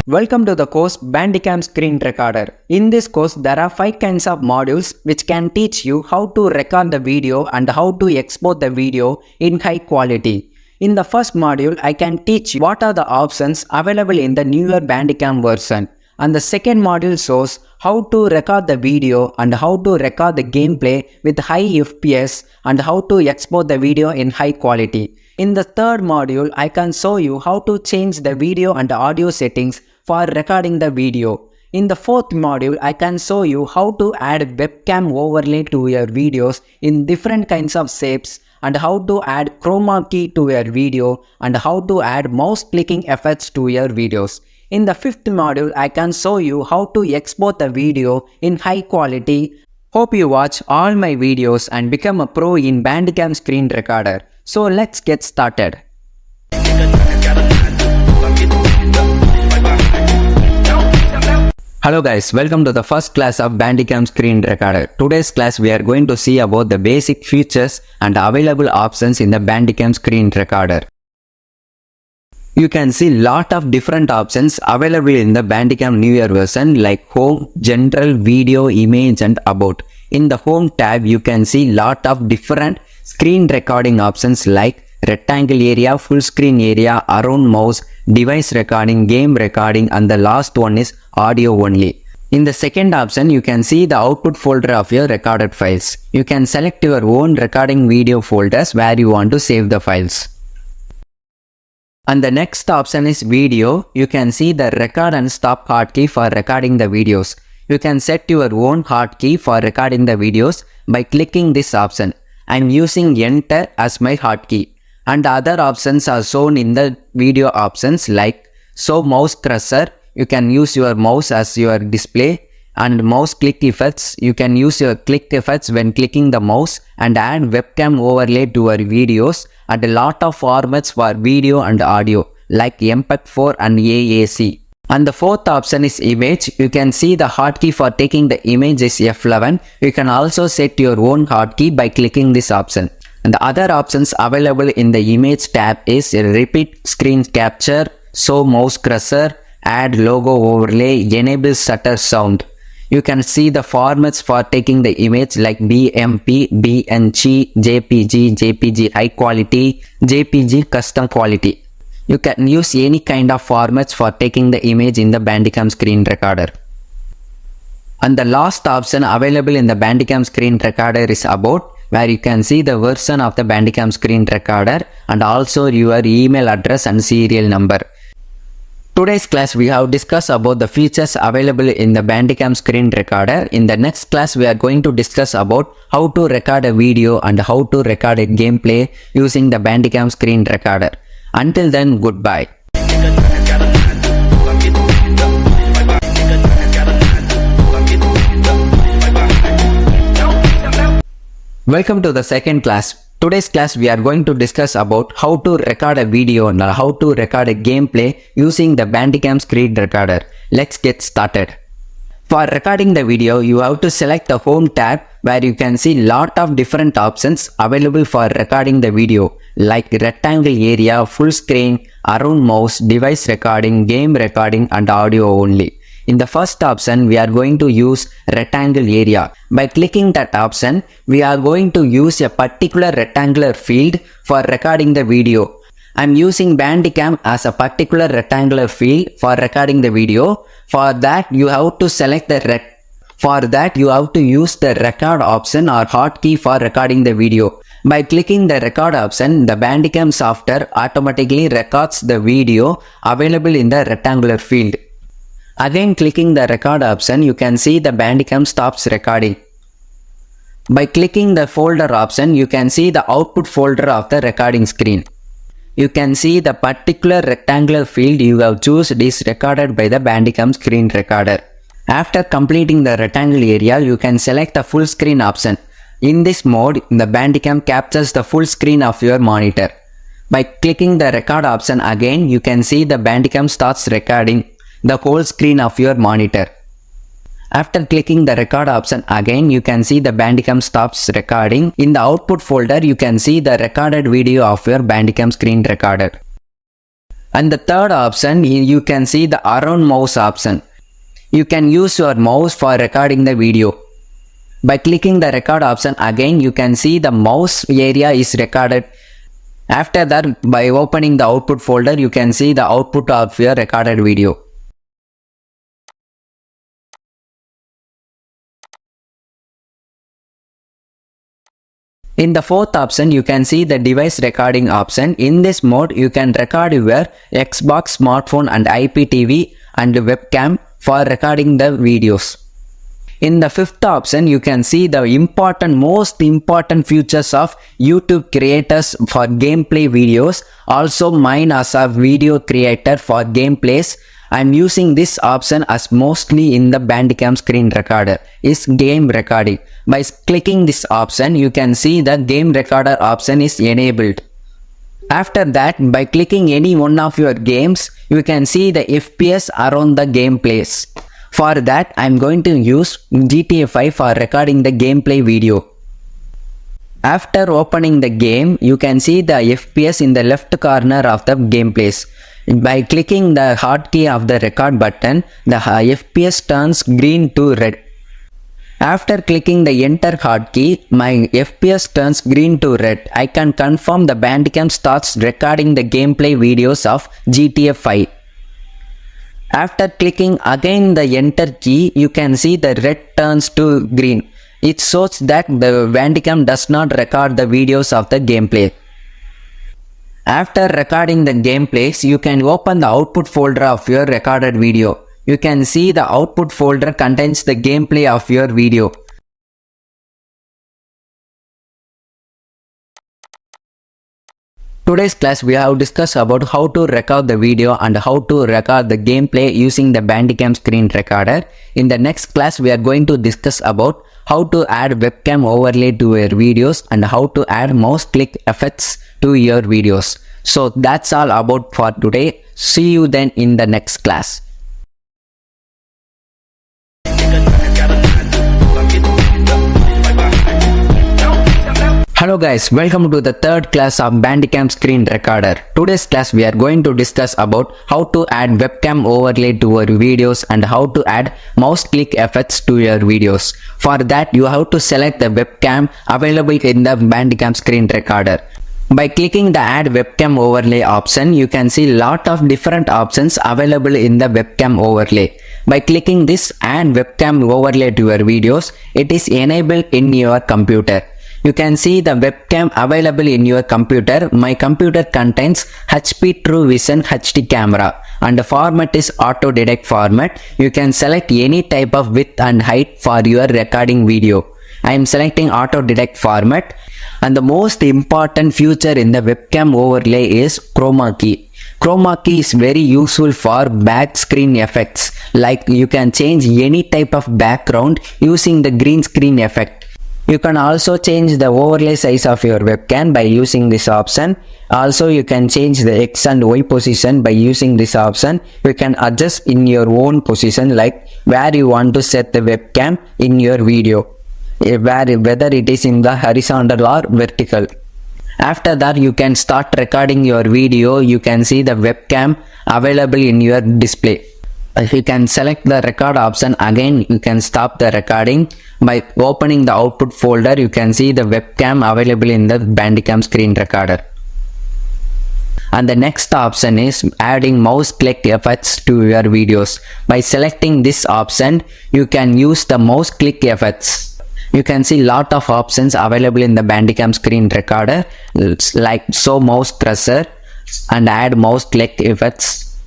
Welcome to the course Bandicam Screen Recorder. In this course, there are 5 kinds of modules which can teach you how to record the video and how to export the video in high quality. In the first module, I can teach you what are the options available in the newer Bandicam version. And the second module shows how to record the video and how to record the gameplay with high FPS and how to export the video in high quality. In the third module, I can show you how to change the video and audio settings for recording the video. In the fourth module, I can show you how to add webcam overlay to your videos in different kinds of shapes and how to add chroma key to your video and how to add mouse clicking effects to your videos. In the fifth module, I can show you how to export the video in high quality. Hope you watch all my videos and become a pro in Bandicam Screen Recorder. So let's get started. Hello guys, welcome to the first class of Bandicam Screen Recorder. Today's class we are going to see about the basic features and available options in the Bandicam Screen Recorder. You can see lot of different options available in the Bandicam newer version like Home, General, Video, Image and About. In the Home tab you can see lot of different screen recording options like rectangle area, full screen area, around mouse, device recording, game recording and the last one is audio only. In the second option you can see the output folder of your recorded files. You can select your own recording video folders where you want to save the files. And the next option is video. You can see the record and stop hotkey for recording the videos. You can set your own hotkey for recording the videos by clicking this option. I am using enter as my hotkey. And other options are shown in the video options like show mouse cursor. You can use your mouse as your display, and mouse click effects. You can use your click effects when clicking the mouse, and add webcam overlay to your videos, and a lot of formats for video and audio like MP4 and AAC. And the fourth option is image. You can see the hotkey for taking the image is F11. You can also set your own hotkey by clicking this option. And the other options available in the image tab is repeat screen capture, show mouse cursor, add logo overlay, enable shutter sound. You can see the formats for taking the image like BMP, BNG, JPG, JPG high quality, JPG custom quality. You can use any kind of formats for taking the image in the Bandicam Screen Recorder. And the last option available in the Bandicam Screen Recorder is About, where you can see the version of the Bandicam Screen Recorder and also your email address and serial number. Today's class we have discussed about the features available in the Bandicam Screen Recorder. In the next class we are going to discuss about how to record a video and how to record a gameplay using the Bandicam Screen Recorder. Until then, goodbye. Welcome to the second class. Today's class we are going to discuss about how to record a video and how to record a gameplay using the Bandicam Screen Recorder. Let's get started. For recording the video, you have to select the Home tab where you can see lot of different options available for recording the video like rectangle area, full screen, around mouse, device recording, game recording and audio only. In the first option, we are going to use rectangle area. By clicking that option, we are going to use a particular rectangular field for recording the video. I am using Bandicam as a particular rectangular field for recording the video. For that, you have to select the you have to use the record option or hotkey for recording the video. By clicking the record option, the Bandicam software automatically records the video available in the rectangular field. Again, clicking the record option, you can see the Bandicam stops recording. By clicking the folder option, you can see the output folder of the recording screen. You can see the particular rectangular field you have chosen is recorded by the Bandicam Screen Recorder. After completing the rectangle area, you can select the full screen option. In this mode, the Bandicam captures the full screen of your monitor. By clicking the record option again, you can see the Bandicam starts recording the whole screen of your monitor. After clicking the record option again, you can see the Bandicam stops recording. In the output folder, you can see the recorded video of your Bandicam Screen Recorder. And the third option, you can see the around mouse option. You can use your mouse for recording the video. By clicking the record option again, you can see the mouse area is recorded. After that, by opening the output folder, you can see the output of your recorded video. In the fourth option, you can see the device recording option. In this mode, you can record your Xbox, smartphone and IPTV and webcam for recording the videos. In the fifth option, you can see the most important features of YouTube creators for gameplay videos. Also mine as a video creator for gameplays. I am using this option as mostly in the Bandicam Screen Recorder is game recording. By clicking this option, you can see the game recorder option is enabled. After that, by clicking any one of your games, you can see the FPS around the gameplays. For that, I am going to use GTA 5 for recording the gameplay video. After opening the game, you can see the FPS in the left corner of the gameplays. By clicking the hotkey of the record button, the FPS turns green to red. After clicking the enter hotkey, my FPS turns green to red. I can confirm the Bandicam starts recording the gameplay videos of GTA 5. After clicking again the enter key, you can see the red turns to green. It shows that the Bandicam does not record the videos of the gameplay. After recording the gameplays, you can open the output folder of your recorded video. You can see the output folder contains the gameplay of your video. Today's class we have discussed about how to record the video and how to record the gameplay using the Bandicam Screen Recorder. In the next class we are going to discuss about how to add webcam overlay to your videos and how to add mouse click effects to your videos. So that's all about for today. See you then in the next class. Hello guys, welcome to the third class of Bandicam Screen Recorder. Today's class we are going to discuss about how to add webcam overlay to your videos and how to add mouse click effects to your videos. For that you have to select the webcam available in the Bandicam Screen Recorder. By clicking the add webcam overlay option, you can see lot of different options available in the webcam overlay. By clicking this add webcam overlay to your videos, it is enabled in your computer. You can see the webcam available in your computer. My computer contains HP True Vision HD camera and the format is auto detect format. You can select any type of width and height for your recording video. I am selecting auto detect format. And the most important feature in the webcam overlay is chroma key. Chroma key is very useful for back screen effects. Like you can change any type of background using the green screen effect. You can also change the overlay size of your webcam by using this option. Also you can change the X and Y position by using this option. You can adjust in your own position like where you want to set the webcam in your video. Whether it is in the horizontal or vertical. After that you can start recording your video. You can see the webcam available in your display. If you can select the record option again, you can stop the recording. By opening the output folder, you can see the webcam available in the Bandicam Screen Recorder. And the next option is adding mouse click effects to your videos. By selecting this option, you can use the mouse click effects. You can see lot of options available in the Bandicam Screen Recorder like show mouse cursor and add mouse click effects.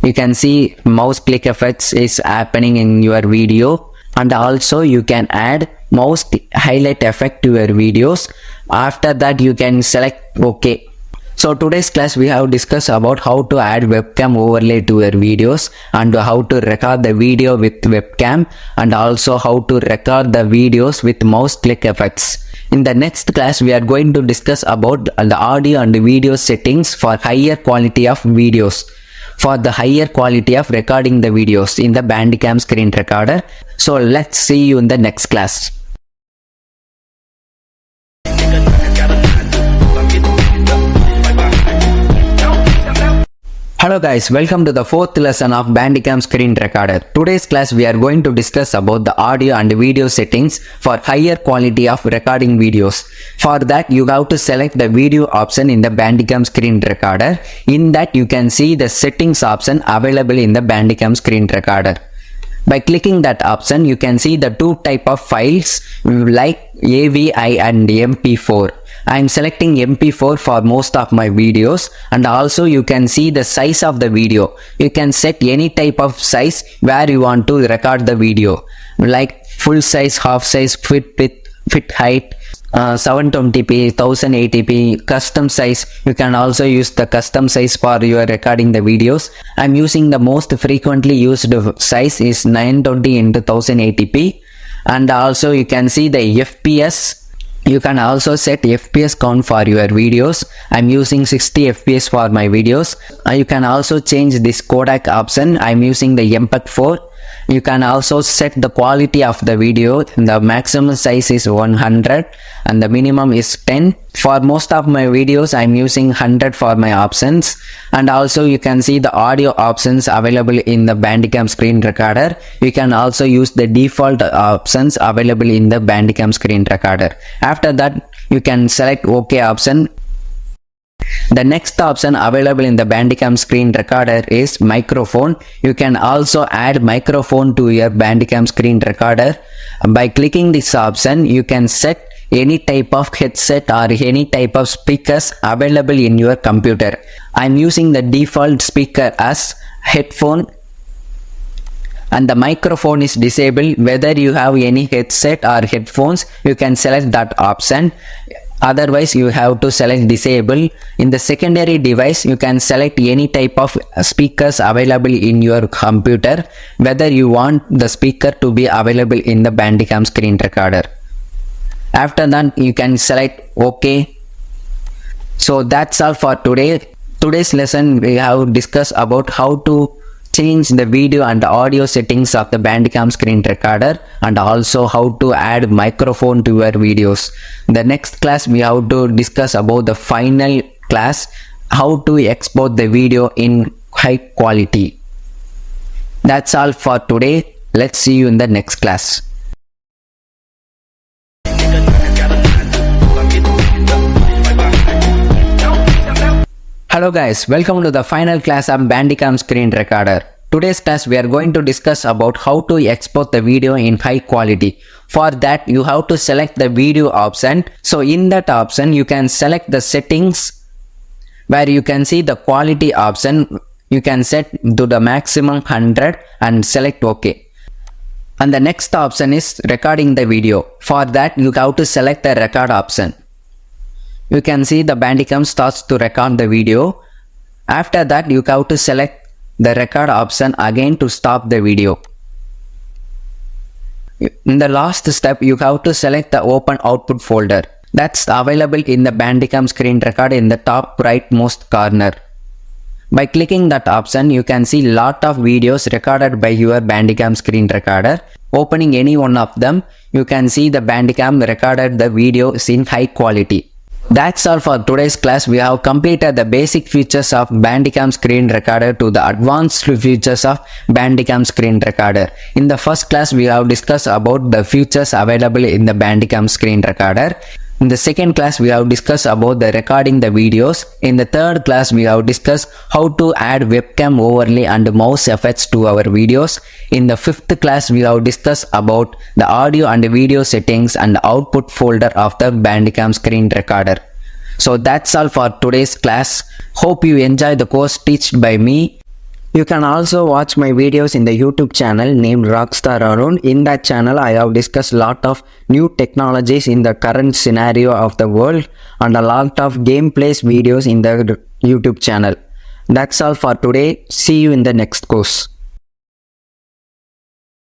You can see mouse click effects is happening in your video, and also you can add mouse highlight effect to your videos. After that you can select OK. So today's class we have discussed about how to add webcam overlay to your videos and how to record the video with webcam and also how to record the videos with mouse click effects. In the next class we are going to discuss about the audio and video settings for higher quality of videos. For the higher quality of recording the videos in the Bandicam Screen Recorder. So let's see you in the next class. Hello guys, welcome to the fourth lesson of Bandicam Screen Recorder. Today's class we are going to discuss about the audio and video settings for higher quality of recording videos. For that you have to select the video option in the Bandicam Screen Recorder. In that you can see the settings option available in the Bandicam Screen Recorder. By clicking that option you can see the two type of files like AVI and MP4. I am selecting MP4 for most of my videos, and also you can see the size of the video. You can set any type of size where you want to record the video, like full size, half size, fit width, fit height, 720p, 1080p, custom size. You can also use the custom size for your recording the videos. I'm using the most frequently used size is 920 into 1080p, and also you can see the FPS. You can also set FPS count for your videos. I'm using 60 FPS for my videos. You can also change this codec option. I'm using the MPEG 4. You can also set the quality of the video. The maximum size is 100 and the minimum is 10. For most of my videos I'm using 100 for my options, and also you can see the audio options available in the Bandicam Screen Recorder. You can also use the default options available in the Bandicam Screen Recorder. After that you can select OK option. The next option available in the Bandicam Screen Recorder is microphone. You can also add microphone to your Bandicam Screen Recorder. By clicking this option you can set any type of headset or any type of speakers available in your computer. I'm using the default speaker as headphone, and the microphone is disabled. Whether you have any headset or headphones, you can select that option. Otherwise you have to select disable. In the secondary device you can select any type of speakers available in your computer, whether you want the speaker to be available in the Bandicam Screen Recorder. After that you can select OK. So that's all for today. Today's lesson we have discussed about how to change the video and audio settings of the Bandicam Screen Recorder, and also how to add microphone to your videos. The next class we have to discuss about the final class, how to export the video in high quality. That's all for today. Let's see you in the next class. Hello guys, welcome to the final class of Bandicam Screen Recorder. Today's class we are going to discuss about how to export the video in high quality. For that you have to select the video option. So in that option you can select the settings where you can see the quality option. You can set to the maximum 100 and select OK. And the next option is recording the video. For that you have to select the record option. You can see the Bandicam starts to record the video. After that you have to select the record option again to stop the video. In the last step you have to select the open output folder. That's available in the Bandicam Screen Recorder in the top rightmost corner. By clicking that option you can see lot of videos recorded by your Bandicam Screen Recorder. Opening any one of them you can see the Bandicam recorded the videos in high quality. That's all for today's class. We have completed the basic features of Bandicam Screen Recorder to the advanced features of Bandicam Screen Recorder. In the first class we have discussed about the features available in the Bandicam Screen Recorder. In the second class we have discussed about the recording the videos. In the third class we have discussed how to add webcam overlay and mouse effects to our videos. In the fifth class we have discussed about the audio and video settings and output folder of the Bandicam Screen Recorder. So that's all for today's class. Hope you enjoy the course taught by me. You can also watch my videos in the YouTube channel named Rockstar Arun. In that channel I have discussed lot of new technologies in the current scenario of the world, and a lot of gameplays videos in the YouTube channel. That's all for today. See you in the next course.